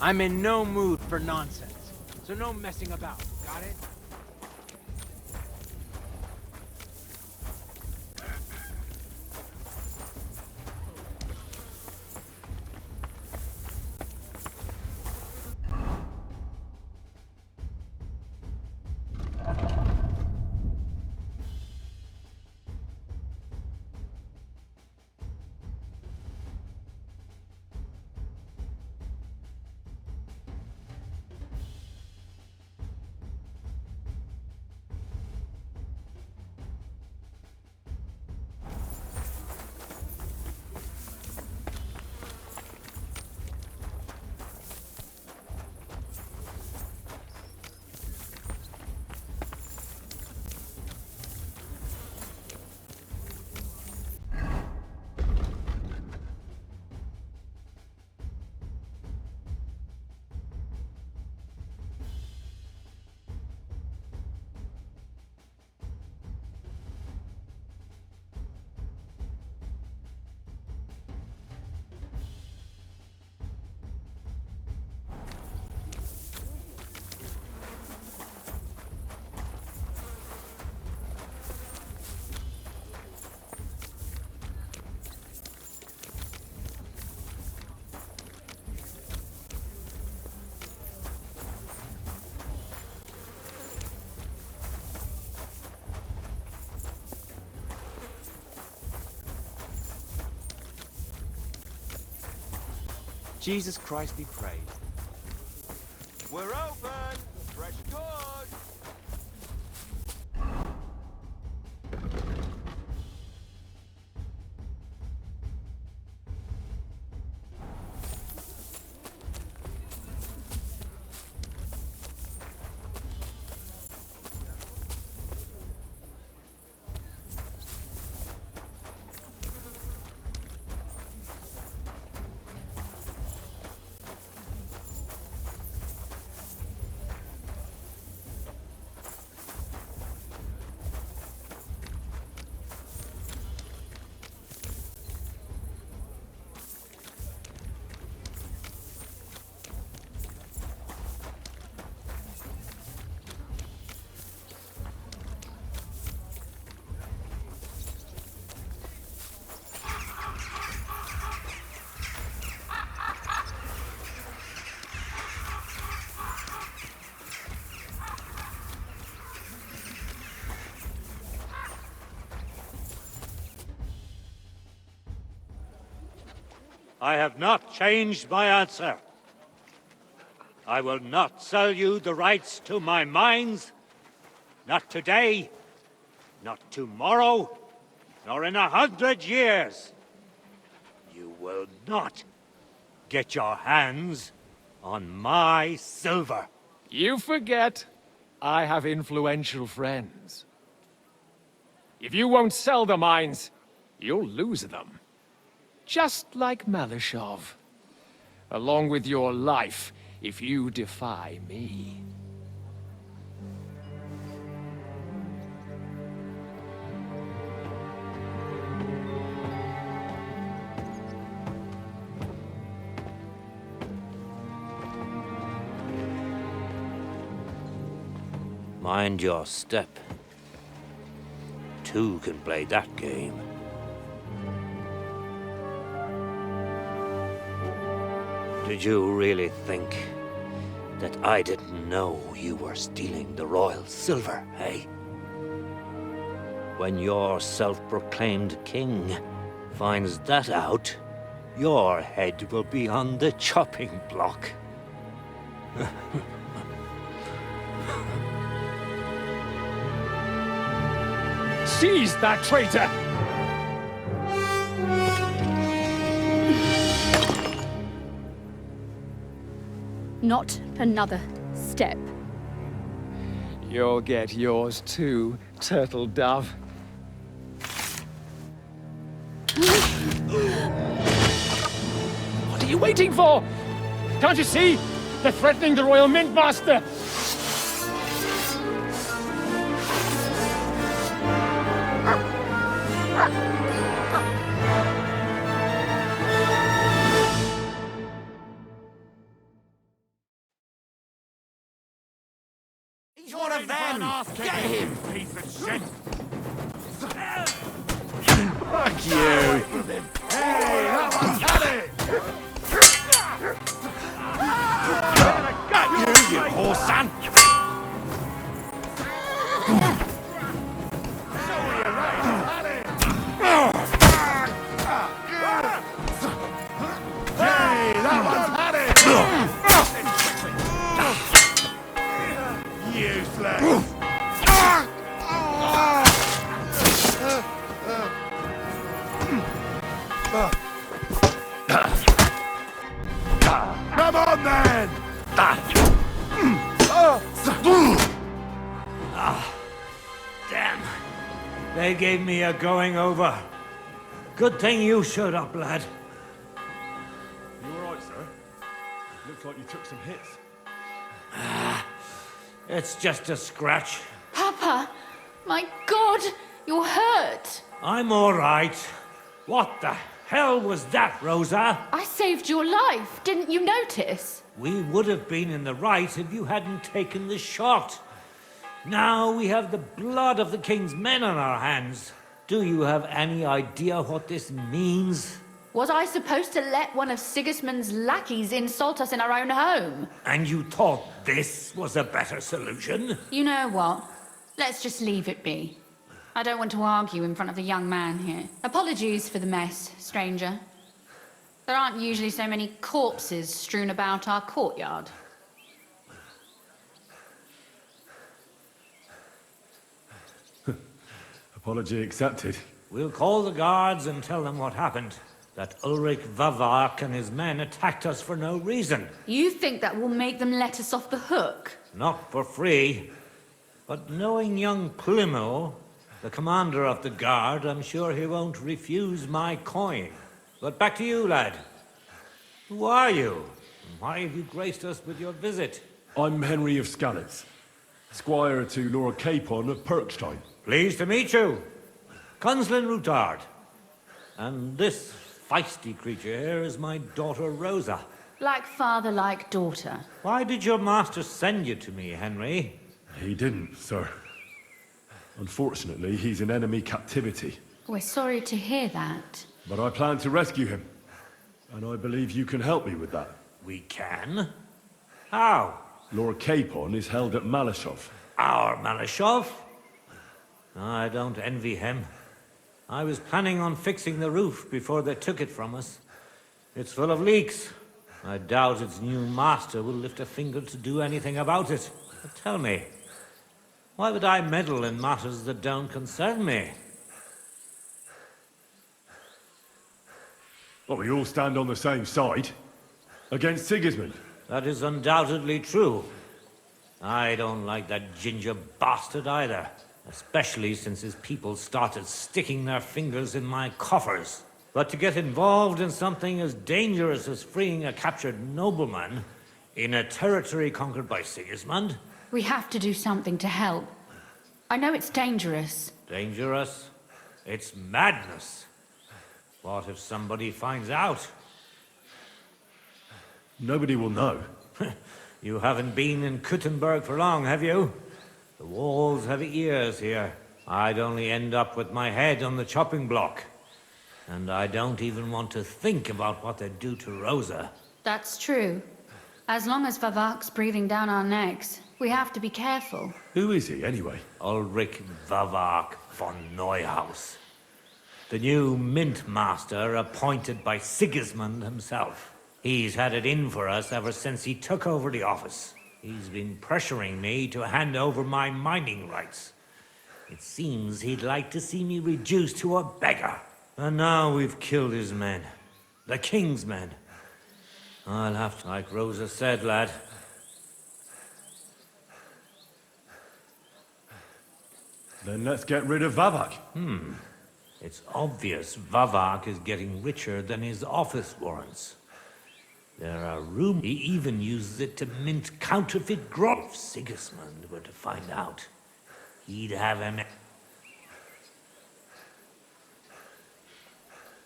I'm in no mood for nonsense, so no messing about, got it? Jesus Christ be praised. We're open! Fresh goods! I have not changed my answer. I will not sell you the rights to my mines. Not today, not tomorrow, nor in 100 years. You will not get your hands on my silver. You forget, I have influential friends. If you won't sell the mines, you'll lose them. Just like Malishov. Along with your life, if you defy me. Mind your step. Two can play that game. Did you really think that I didn't know you were stealing the royal silver, eh? When your self-proclaimed king finds that out, your head will be on the chopping block. Seize that traitor! Not another step. You'll get yours too, turtle dove. What are you waiting for? Can't you see? They're threatening the Royal Mint Master! of them! Get him! Piece of shit! Fuck you! Hey, that one's had it! Got you whore son! Hey, that one's had it! Useless! Come on then! Damn. They gave me a going over. Good thing you showed up, lad. You alright, sir? Looks like you took some hits. It's just a scratch. Papa! My God! You're hurt! I'm all right. What the hell was that, Rosa? I saved your life. Didn't you notice? We would have been in the right if you hadn't taken the shot. Now we have the blood of the king's men on our hands. Do you have any idea what this means? Was I supposed to let one of Sigismund's lackeys insult us in our own home? And you thought this was a better solution? You know what? Let's just leave it be. I don't want to argue in front of the young man here. Apologies for the mess, stranger. There aren't usually so many corpses strewn about our courtyard. Apology accepted. We'll call the guards and tell them what happened. That Ulrich Vavark and his men attacked us for no reason. You think that will make them let us off the hook? Not for free. But knowing young Plymouth, the commander of the guard, I'm sure he won't refuse my coin. But back to you, lad. Who are you? And why have you graced us with your visit? I'm Henry of Skalitz, squire to Lord Capon of Perkstein. Pleased to meet you. Conslin Routard. And this feisty creature here is my daughter Rosa. Like father, like daughter. Why did your master send you to me, Henry? He didn't, sir. Unfortunately, he's in enemy captivity. We're sorry to hear that. But I plan to rescue him. And I believe you can help me with that. We can? How? Lord Capon is held at Malashov. Our Malashov? I don't envy him. I was planning on fixing the roof before they took it from us. It's full of leaks. I doubt its new master will lift a finger to do anything about it. But tell me, why would I meddle in matters that don't concern me? Well, we all stand on the same side. Against Sigismund. That is undoubtedly true. I don't like that ginger bastard either. Especially since his people started sticking their fingers in my coffers. But to get involved in something as dangerous as freeing a captured nobleman in a territory conquered by Sigismund? We have to do something to help. I know it's dangerous. Dangerous? It's madness. What if somebody finds out? Nobody will know. You haven't been in Kuttenberg for long, have you? The walls have ears here. I'd only end up with my head on the chopping block. And I don't even want to think about what they'd do to Rosa. That's true. As long as Vavark's breathing down our necks, we have to be careful. Who is he, anyway? Ulrich Vavark von Neuhaus. The new mint master appointed by Sigismund himself. He's had it in for us ever since he took over the office. He's been pressuring me to hand over my mining rights. It seems he'd like to see me reduced to a beggar. And now we've killed his men. The king's men. I'll have to, like Rosa said, lad. Then let's get rid of Vavark. It's obvious Vavark is getting richer than his office warrants. There are rumors he even uses it to mint counterfeit grog. If Sigismund were to find out, he'd have him.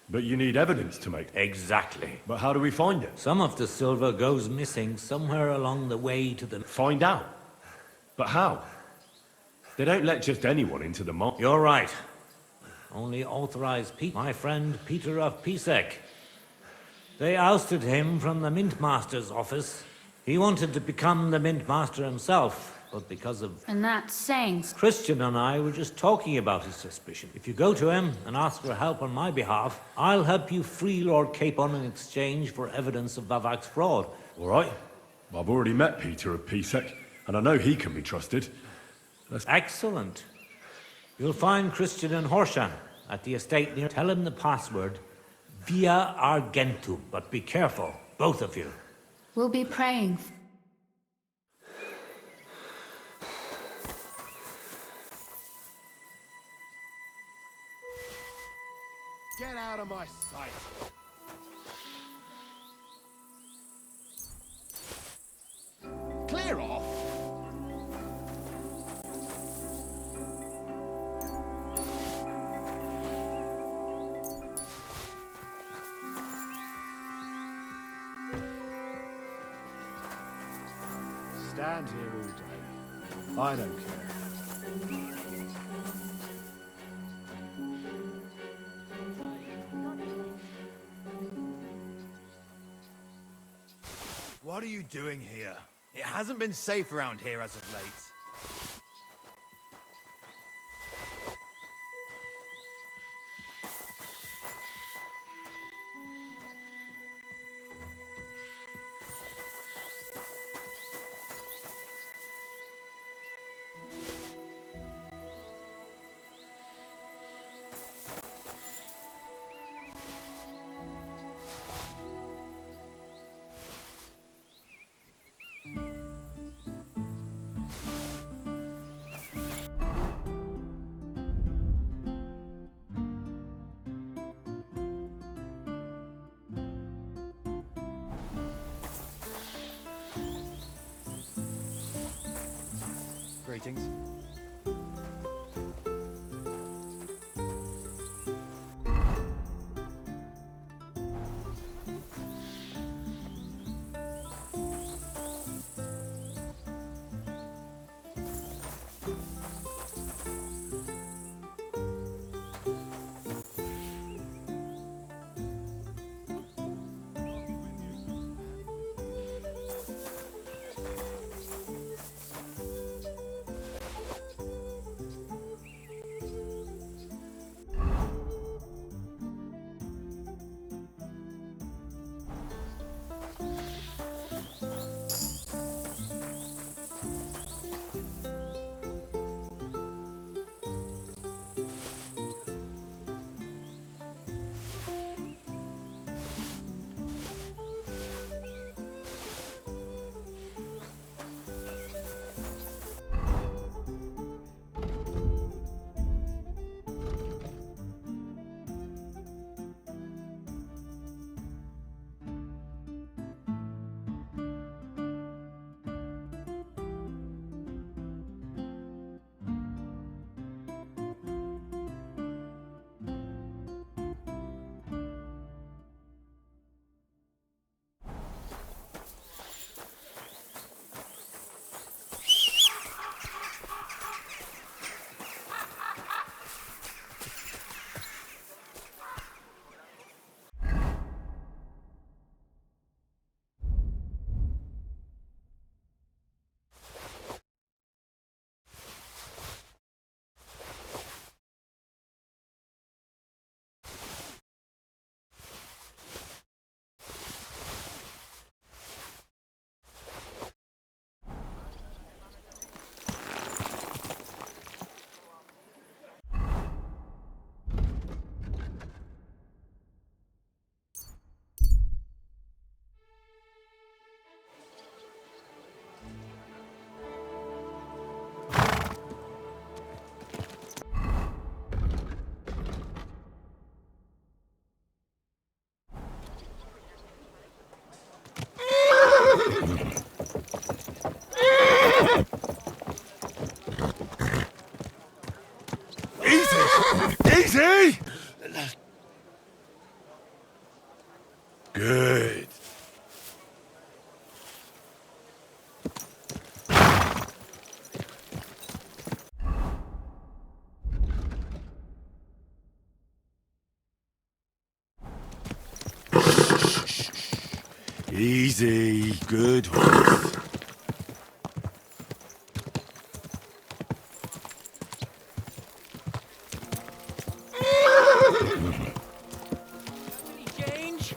But you need evidence to make. Exactly. But how do we find it? Some of the silver goes missing somewhere along the way to the... Find out. But how? They don't let just anyone into the mob. You're right. Only authorized my friend Peter of Pisek. They ousted him from the Mint Master's office. He wanted to become the Mint Master himself, but because of... And that's saying... Christian and I were just talking about his suspicion. If you go to him and ask for help on my behalf, I'll help you free Lord Capon in exchange for evidence of Vavak's fraud. All right. I've already met Peter of Pisek, and I know he can be trusted. Excellent. You'll find Christian and Horshan at the estate near. Tell him the password, via Argentum, but be careful, both of you. We'll be praying. Get out of my sight. Clear off. Stand here all day. I don't care. What are you doing here? It hasn't been safe around here as of late. Greetings. Easy! Good. Easy. Good. Change?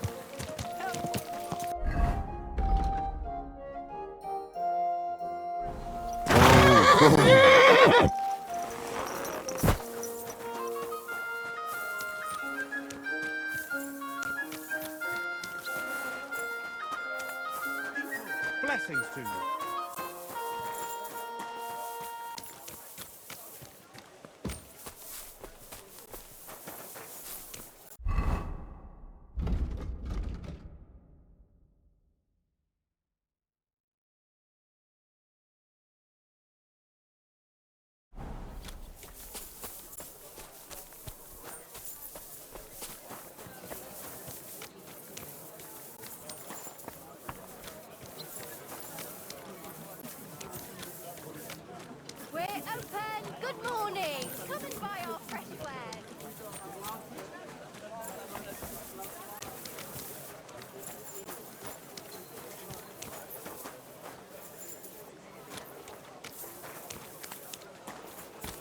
Blessings to you. We're open! Good morning! Come and buy our fresh wares!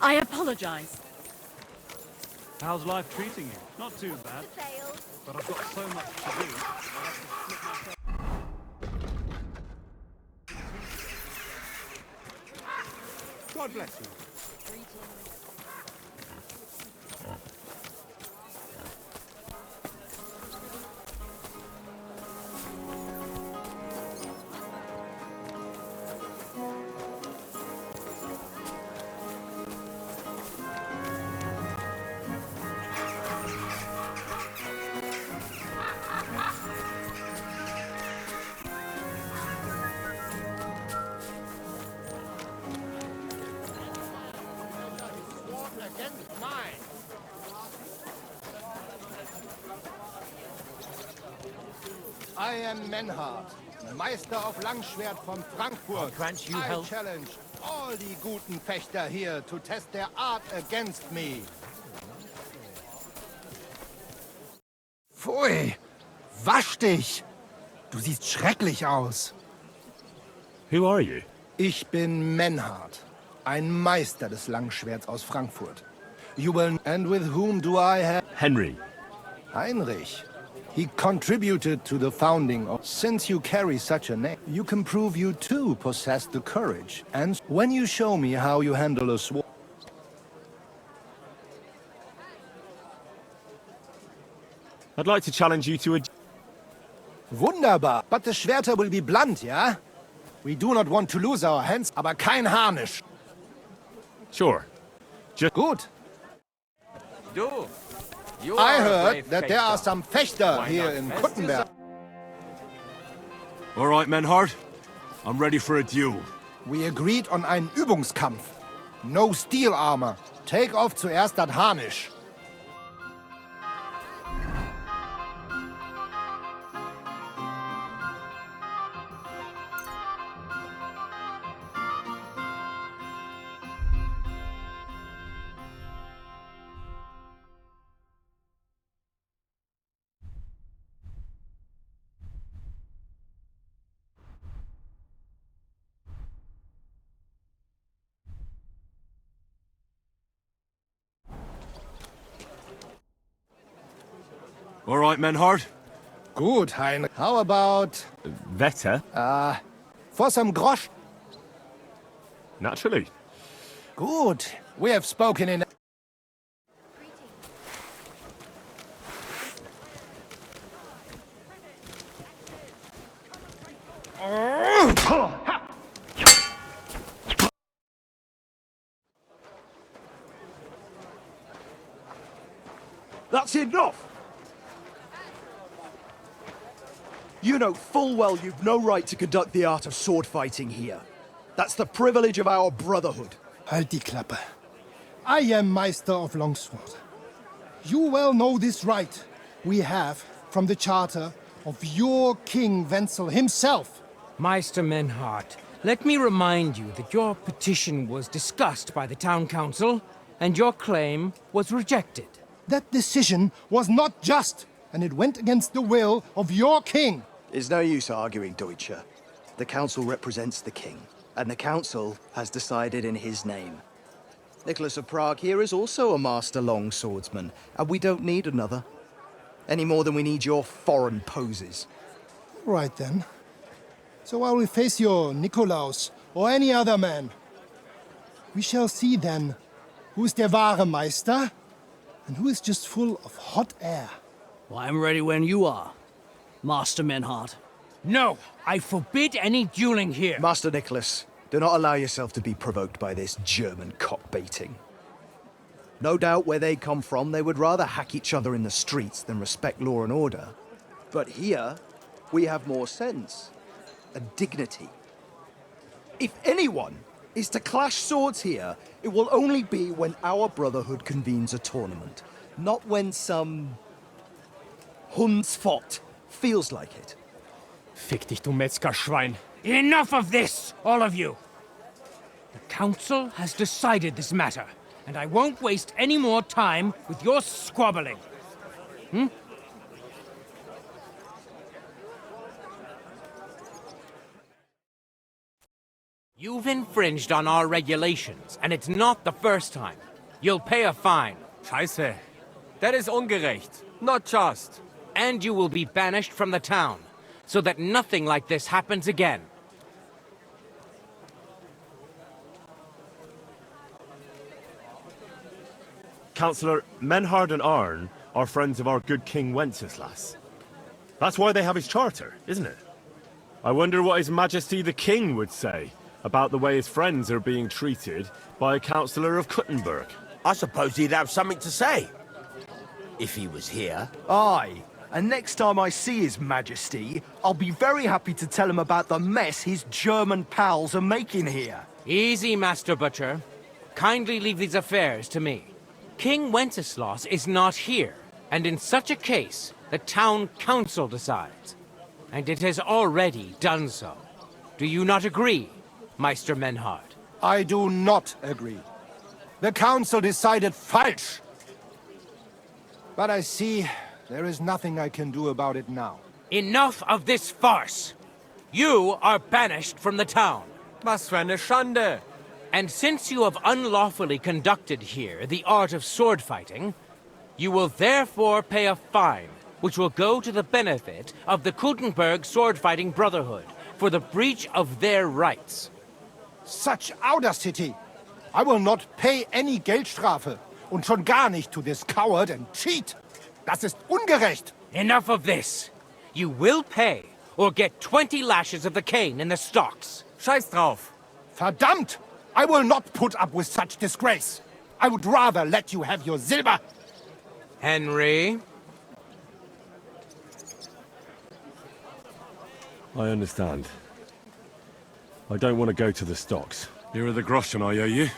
I apologize. How's life treating you? Not too bad, For sale! but I've got so much to do. I'll have to split myself. God bless you. I am Menhard, Meister of Langschwert von Frankfurt. grant you I help. challenge all die guten Fechter here to test their art against me. Pfui! Wasch dich! Du siehst schrecklich aus. Who are you? Ich bin Menhard, ein Meister des Langschwerts aus Frankfurt. You will... And with whom do I have... Henry. Heinrich. He contributed to the founding of... Since you carry such a name, you can prove you too possess the courage. And when you show me how you handle a sword... I'd like to challenge you to a... Wunderbar. But the Schwerter will be blunt, yeah? We do not want to lose our hands, aber kein Harnisch. Sure. Gut. Du! You I are a heard brave that there are Fechter. some Fechter Why here not in test Kuttenberg. All right, Menhard. I'm ready for a duel. We agreed on einen Übungskampf. No steel armor. Take off zuerst das Harnisch. All right, Menhard. Gut, Heinrich. How about... Vetter? for some grosch? Naturally. Good. We have spoken in... That's enough! You know full well you've no right to conduct the art of sword fighting here. That's the privilege of our brotherhood. Halt die Klappe. I am Meister of Longsword. You well know this right we have from the charter of your King Wenzel himself. Meister Menhard, let me remind you that your petition was discussed by the town council, and your claim was rejected. That decision was not just, and it went against the will of your king. It's no use arguing, Deutscher. The council represents the king, and the council has decided in his name. Nicholas of Prague here is also a master longswordsman, and we don't need another. Any more than we need your foreign poses. Right then. So I will face your Nikolaus, or any other man. We shall see then who's der wahre Meister, and who is just full of hot air. Well, I'm ready when you are, Master Menhart. No, I forbid any dueling here. Master Nicholas, do not allow yourself to be provoked by this German cock-baiting. No doubt where they come from, they would rather hack each other in the streets than respect law and order. But here, we have more sense and dignity. If anyone is to clash swords here, it will only be when our brotherhood convenes a tournament, not when some Hundsfott feels like it. Fick dich, du Metzgerschwein. Enough of this, all of you! The council has decided this matter, and I won't waste any more time with your squabbling. You've infringed on our regulations, and it's not the first time. You'll pay a fine. Scheiße. That is ungerecht. Not just. And you will be banished from the town, so that nothing like this happens again. Councillor, Menhard and Arn are friends of our good King Wenceslas. That's why they have his charter, isn't it? I wonder what His Majesty the King would say about the way his friends are being treated by a councillor of Kuttenberg. I suppose he'd have something to say. If he was here. Aye, and next time I see His Majesty, I'll be very happy to tell him about the mess his German pals are making here. Easy, Master Butcher. Kindly leave these affairs to me. King Wenceslas is not here, and in such a case, the town council decides. And it has already done so. Do you not agree, Meister Menhard? I do not agree. The council decided falsch. But I see there is nothing I can do about it now. Enough of this farce! You are banished from the town. Was für eine Schande! And since you have unlawfully conducted here the art of sword fighting, you will therefore pay a fine, which will go to the benefit of the Kuttenberg Sword-Fighting Brotherhood for the breach of their rights. Such audacity! I will not pay any Geldstrafe, und schon gar nicht to this coward and cheat! Das ist ungerecht! Enough of this! You will pay, or get 20 lashes of the cane in the stocks. Scheiß drauf! Verdammt! I will not put up with such disgrace! I would rather let you have your silver! Henry? I understand. I don't want to go to the stocks. Here are the groschen I owe you.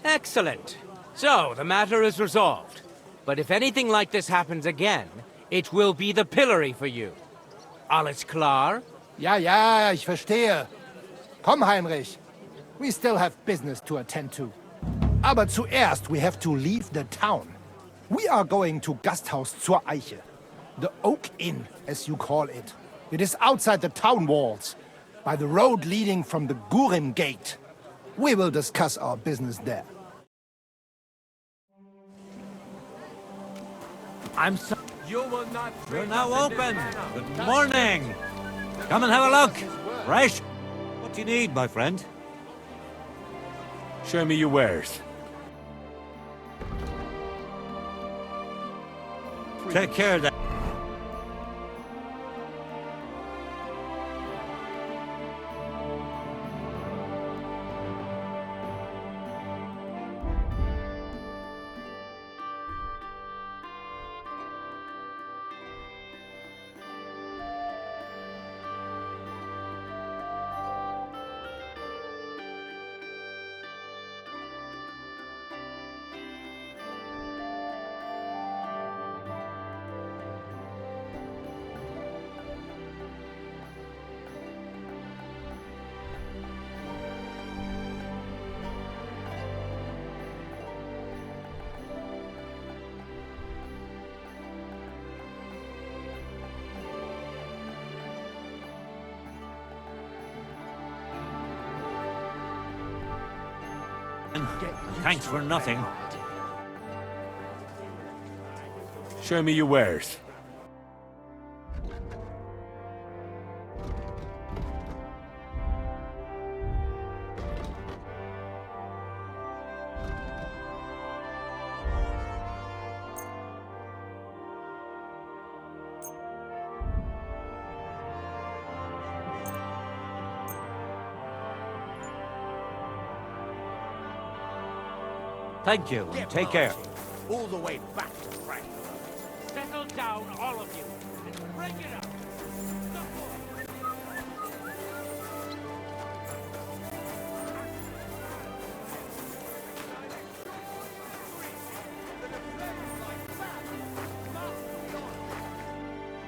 Excellent. So, the matter is resolved. But if anything like this happens again, it will be the pillory for you. Alles klar? Ja, ich verstehe. Komm, Heinrich. We still have business to attend to. Aber zuerst we have to leave the town. We are going to Gasthaus zur Eiche. The Oak Inn, as you call it. It is outside the town walls, by the road leading from the Gurim Gate. We will discuss our business there. I'm so... You will not... You're now open. Good morning. Come and have a look. Fresh. What do you need, my friend? Show me your wares. Take care of that. Thanks for nothing. Show me your wares. Thank you, and take care. All the way back to Frank. Settle down, all of you, and bring it up.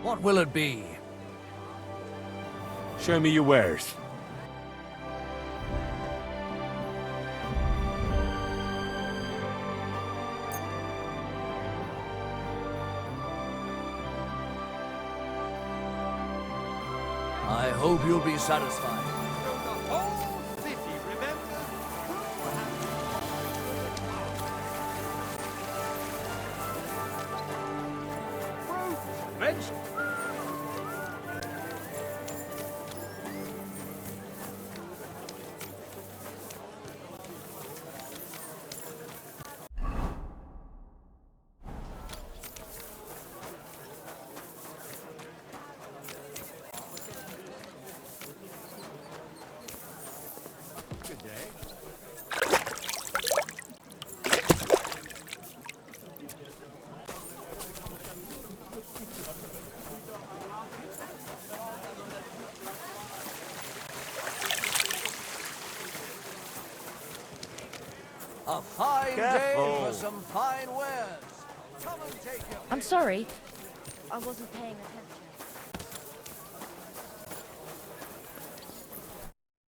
What will it be? Show me your wares. I hope you'll be satisfied. The whole city, remember? Avenge! A fine day for some fine wares. Come and take your I'm sorry. I wasn't paying attention.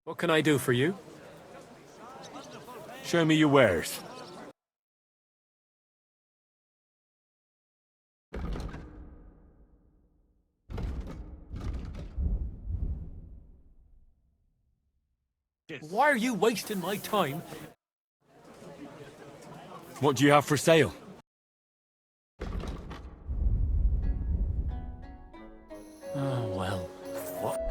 What can I do for you? Show me your wares. Why are you wasting my time? What do you have for sale? Oh, well. What?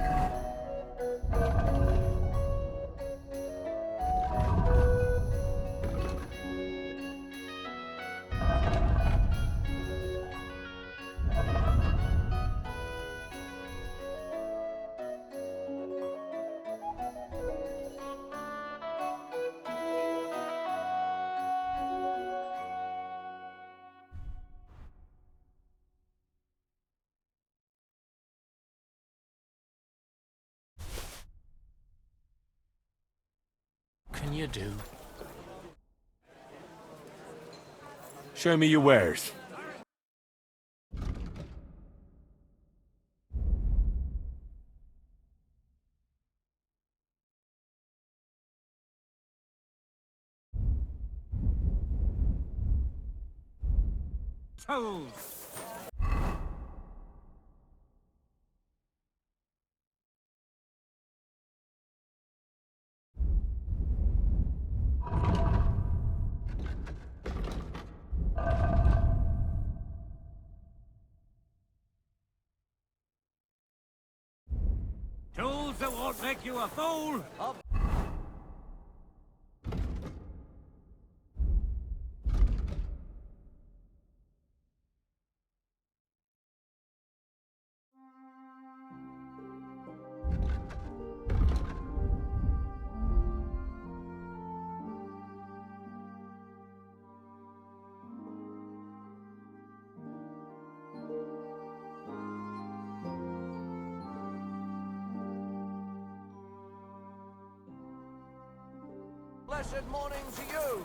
Can you do? Show me your wares. Tools! Tools that won't make you a fool! Blessed morning to you.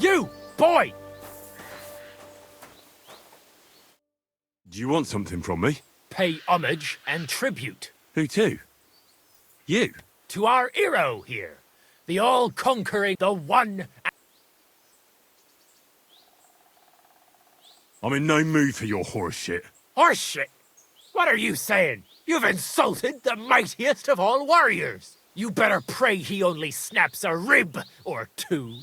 You, boy! Do you want something from me? Pay homage and tribute. Who to? You? To our hero here. The all-conquering, the one... I'm in no mood for your horse shit. Horse shit? What are you saying? You've insulted the mightiest of all warriors. You better pray he only snaps a rib or two.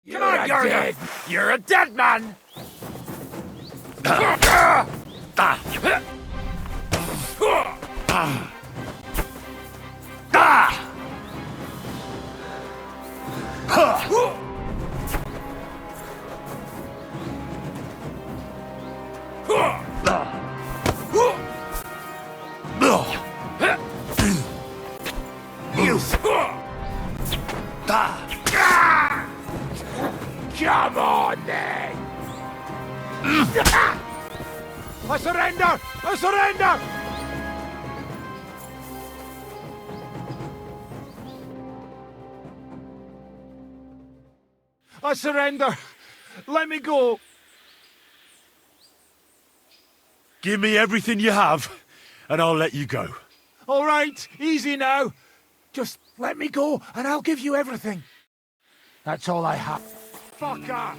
Come on, Jorgen! You're a dead man! Come on, then! I surrender! I surrender! I surrender! Let me go! Give me everything you have, and I'll let you go. All right, easy now. Just let me go, and I'll give you everything. That's all I have. Fucker!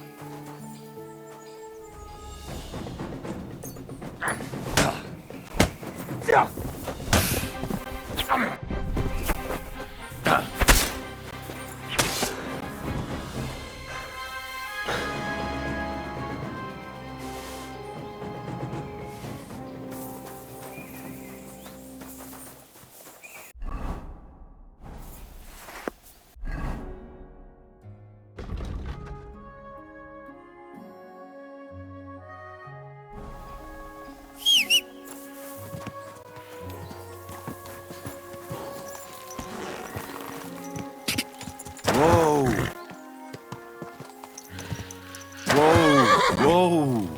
Whoa! Whoa! Whoa!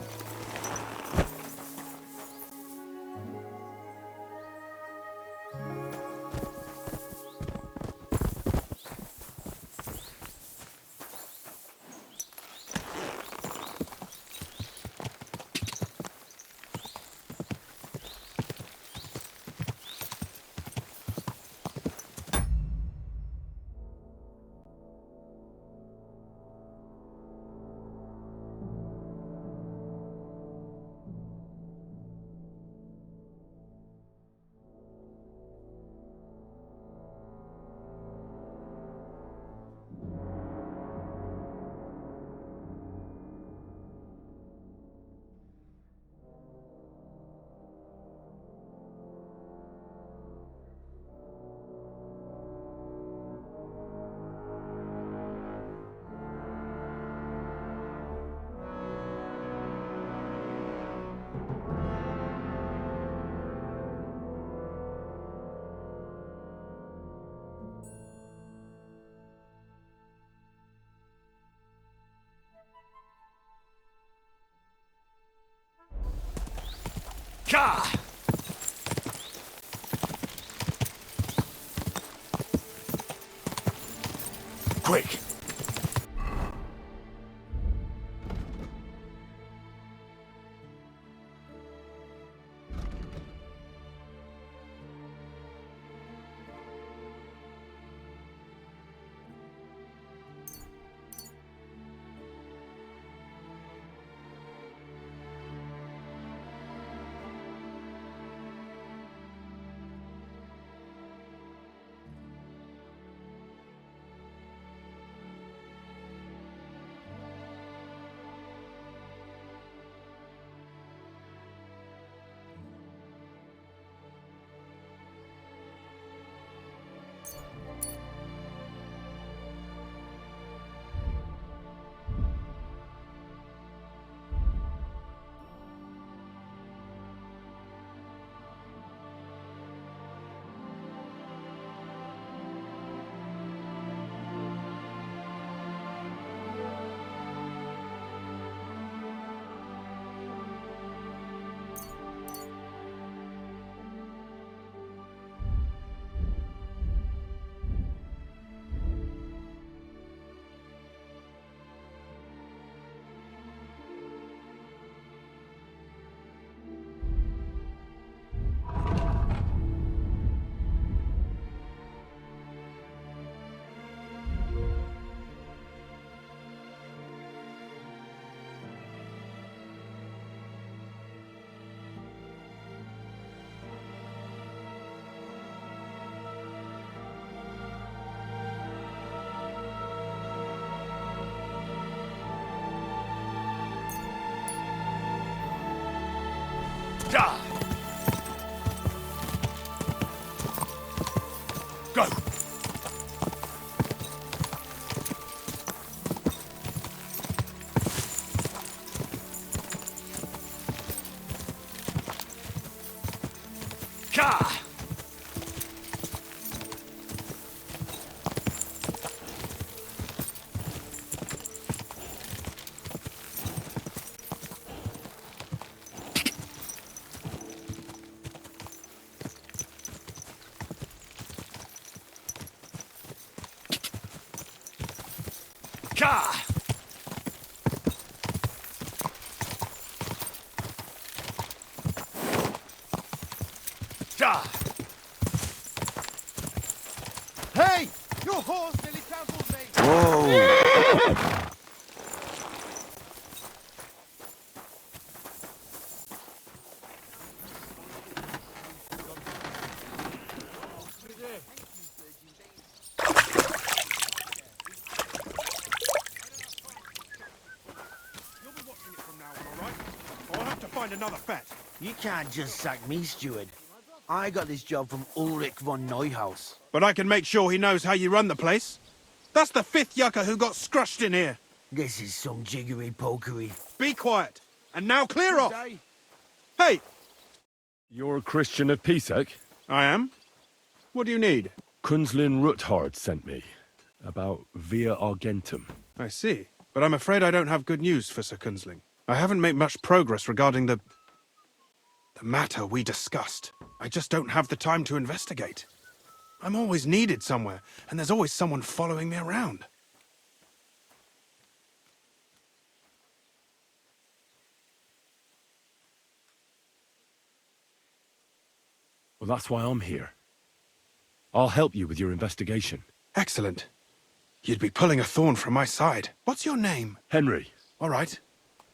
Ka! Quick! Go! Hey! Your horse nearly trampled me! Whoa! I'll have to find another fet. You can't just sack me, steward. I got this job from Ulrich von Neuhaus. But I can make sure he knows how you run the place. That's the 5th yucca who got scrushed in here. This is some jiggery-pokery. Be quiet. And now clear off. Hey! You're a Christian of Pisek? I am. What do you need? Kunzlin Ruthard sent me. About via Argentum. I see. But I'm afraid I don't have good news for Sir Kunzling. I haven't made much progress regarding the matter we discussed. I just don't have the time to investigate. I'm always needed somewhere, and there's always someone following me around. Well, that's why I'm here. I'll help you with your investigation. Excellent. You'd be pulling a thorn from my side. What's your name? Henry. All right.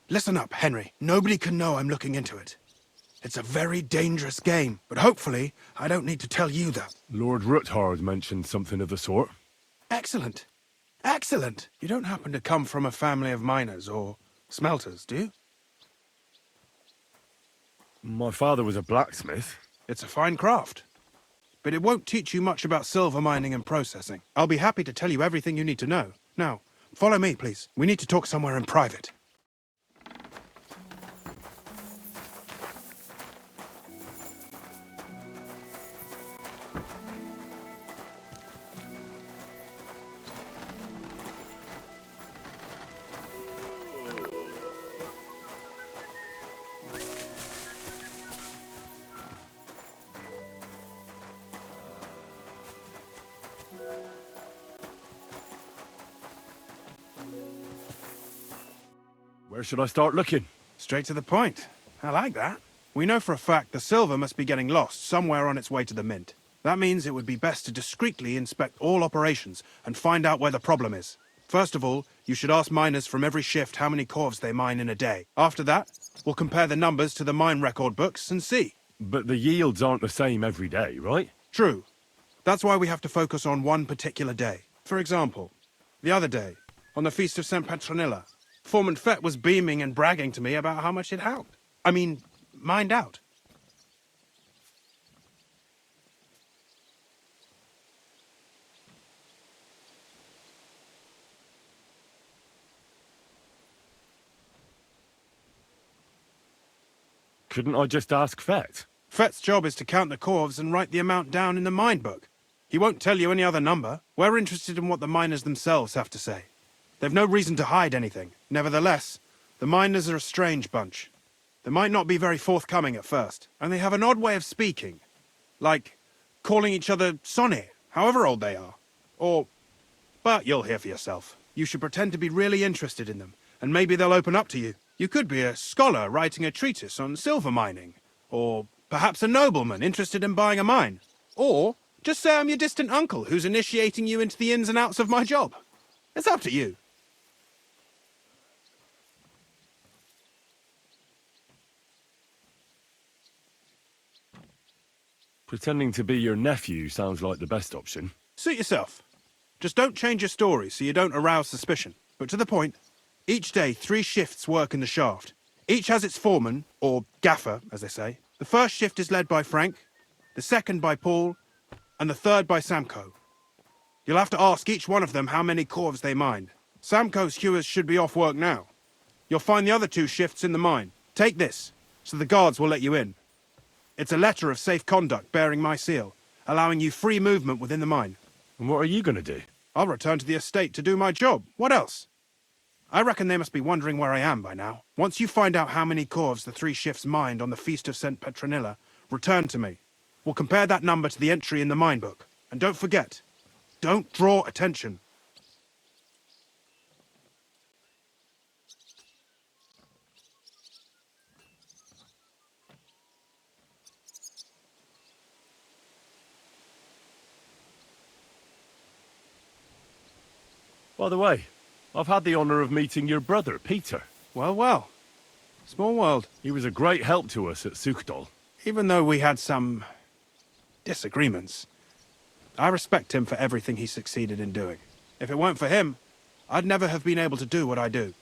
Listen up, Henry. Nobody can know I'm looking into it. It's a very dangerous game, but hopefully I don't need to tell you that. Lord Ruthard mentioned something of the sort. Excellent. Excellent. You don't happen to come from a family of miners or smelters, do you? My father was a blacksmith. It's a fine craft. But it won't teach you much about silver mining and processing. I'll be happy to tell you everything you need to know. Now, follow me, please. We need to talk somewhere in private. Where should I start looking? Straight to the point. I like that. We know for a fact the silver must be getting lost somewhere on its way to the mint. That means it would be best to discreetly inspect all operations and find out where the problem is. First of all, you should ask miners from every shift how many corves they mine in a day. After that, we'll compare the numbers to the mine record books and see. But the yields aren't the same every day, right? True. That's why we have to focus on one particular day. For example, the other day, on the Feast of St. Petronilla, Foreman Fett was beaming and bragging to me about how much it helped. I mean, mined out. Couldn't I just ask Fett? Fett's job is to count the corves and write the amount down in the mine book. He won't tell you any other number. We're interested in what the miners themselves have to say. They've no reason to hide anything. Nevertheless, the miners are a strange bunch. They might not be very forthcoming at first, and they have an odd way of speaking. Like calling each other Sonny, however old they are. But you'll hear for yourself. You should pretend to be really interested in them, and maybe they'll open up to you. You could be a scholar writing a treatise on silver mining, or perhaps a nobleman interested in buying a mine. Or just say I'm your distant uncle who's initiating you into the ins and outs of my job. It's up to you. Pretending to be your nephew sounds like the best option. Suit yourself. Just don't change your story so you don't arouse suspicion. But to the point, each day 3 shifts work in the shaft. Each has its foreman, or gaffer, as they say. The first shift is led by Frank, the second by Paul, and the third by Samko. You'll have to ask each one of them how many corves they mine. Samko's hewers should be off work now. You'll find the other 2 shifts in the mine. Take this, so the guards will let you in. It's a letter of safe conduct bearing my seal, allowing you free movement within the mine. And what are you going to do? I'll return to the estate to do my job. What else? I reckon they must be wondering where I am by now. Once you find out how many corves the 3 shifts mined on the Feast of St. Petronilla, return to me. We'll compare that number to the entry in the mine book. And don't forget, don't draw attention. By the way, I've had the honour of meeting your brother, Peter. Well, well. Small world. He was a great help to us at Sukdal. Even though we had some disagreements, I respect him for everything he succeeded in doing. If it weren't for him, I'd never have been able to do what I do.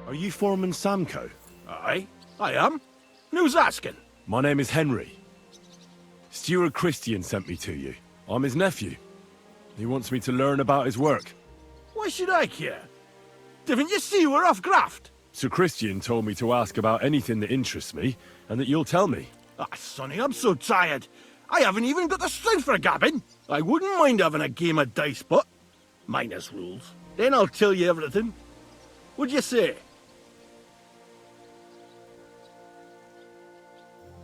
Are you Foreman Samko? Aye, I am. Who's asking? My name is Henry. Steward Christian sent me to you. I'm his nephew. He wants me to learn about his work. Why should I care? Didn't you see we're off graft? Sir Christian told me to ask about anything that interests me, and that you'll tell me. Ah, Sonny, I'm so tired. I haven't even got the strength for gabbing. I wouldn't mind having a game of dice, but minus rules. Then I'll tell you everything. What'd you say?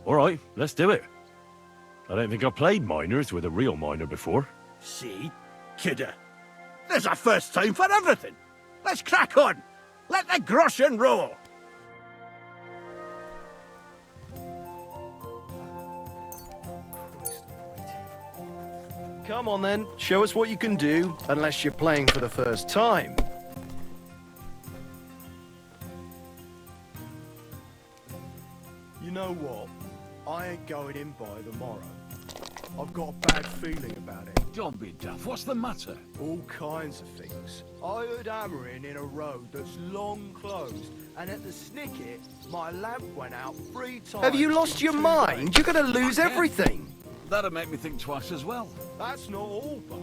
All right, let's do it. I don't think I've played miners with a real miner before. See? Kidder. There's a first time for everything. Let's crack on. Let the groschen roll. Come on then, show us what you can do, unless you're playing for the first time. You know what? I ain't going in by tomorrow. I've got a bad feeling about it. Don't be daft. What's the matter? All kinds of things. I heard hammering in a road that's long closed, and at the snicket, my lamp went out 3 times. Have you lost your mind? You're gonna lose everything. That'll make me think twice as well. That's not all, but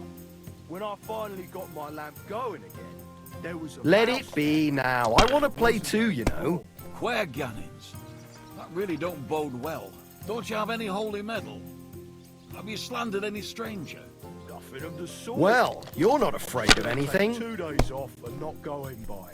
when I finally got my lamp going again, there was a Let it be now. I want to play too, you know. Quare Gannins. That really don't bode well. Don't you have any holy medal? Have you slandered any stranger? Nothing of the sort. Well, you're not afraid of anything. 2 days off and not going by.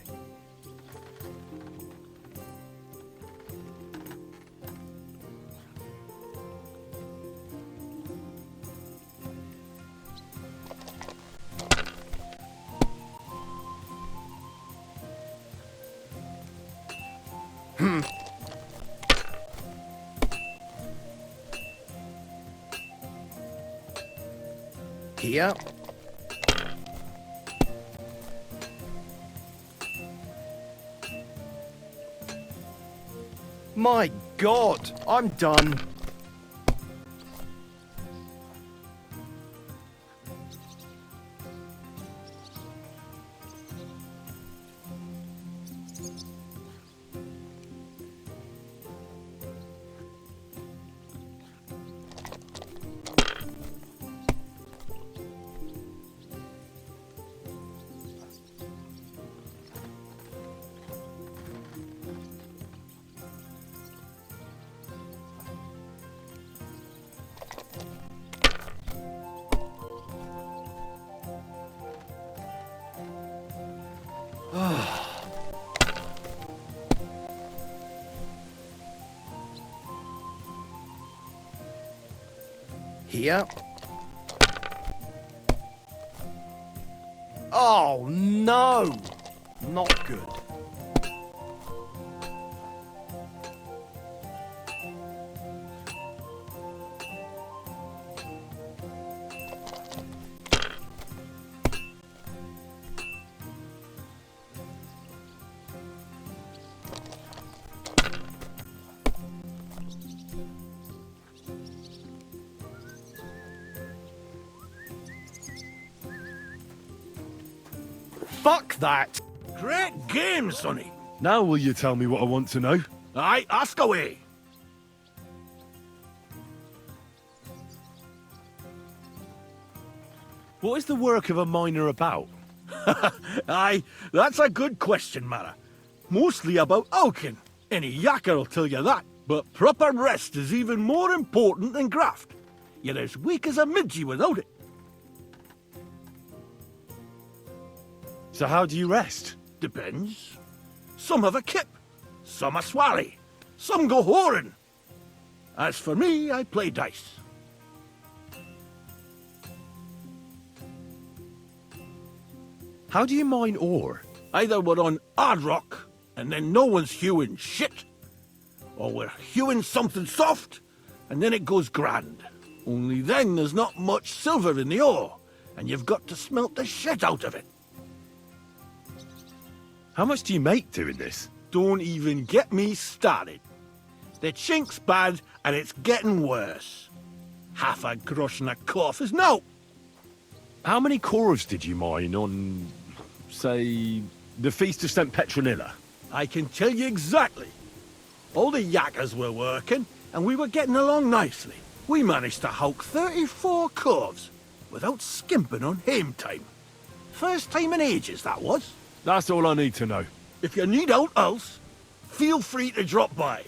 Here. My God, I'm done. Here. Oh, no! Not good. Fuck that! Great game, Sonny. Now will you tell me what I want to know? Aye, ask away. What is the work of a miner about? Aye, that's a good question, Mara. Mostly about oaken. Any yakker'll tell you that. But proper rest is even more important than graft. You're as weak as a midgie without it. So how do you rest? Depends. Some have a kip, some a swally, some go whoring. As for me, I play dice. How do you mine ore? Either we're on hard rock, and then no one's hewing shit, or we're hewing something soft, and then it goes grand. Only then there's not much silver in the ore, and you've got to smelt the shit out of it. How much do you make doing this? Don't even get me started. The chink's bad, and it's getting worse. Half a grosh and a cough is no. How many corves did you mine on, say, the Feast of St. Petronilla? I can tell you exactly. All the yakkers were working, and we were getting along nicely. We managed to howk 34 corves, without skimping on hame time. First time in ages, that was. That's all I need to know. If you need aught else, feel free to drop by.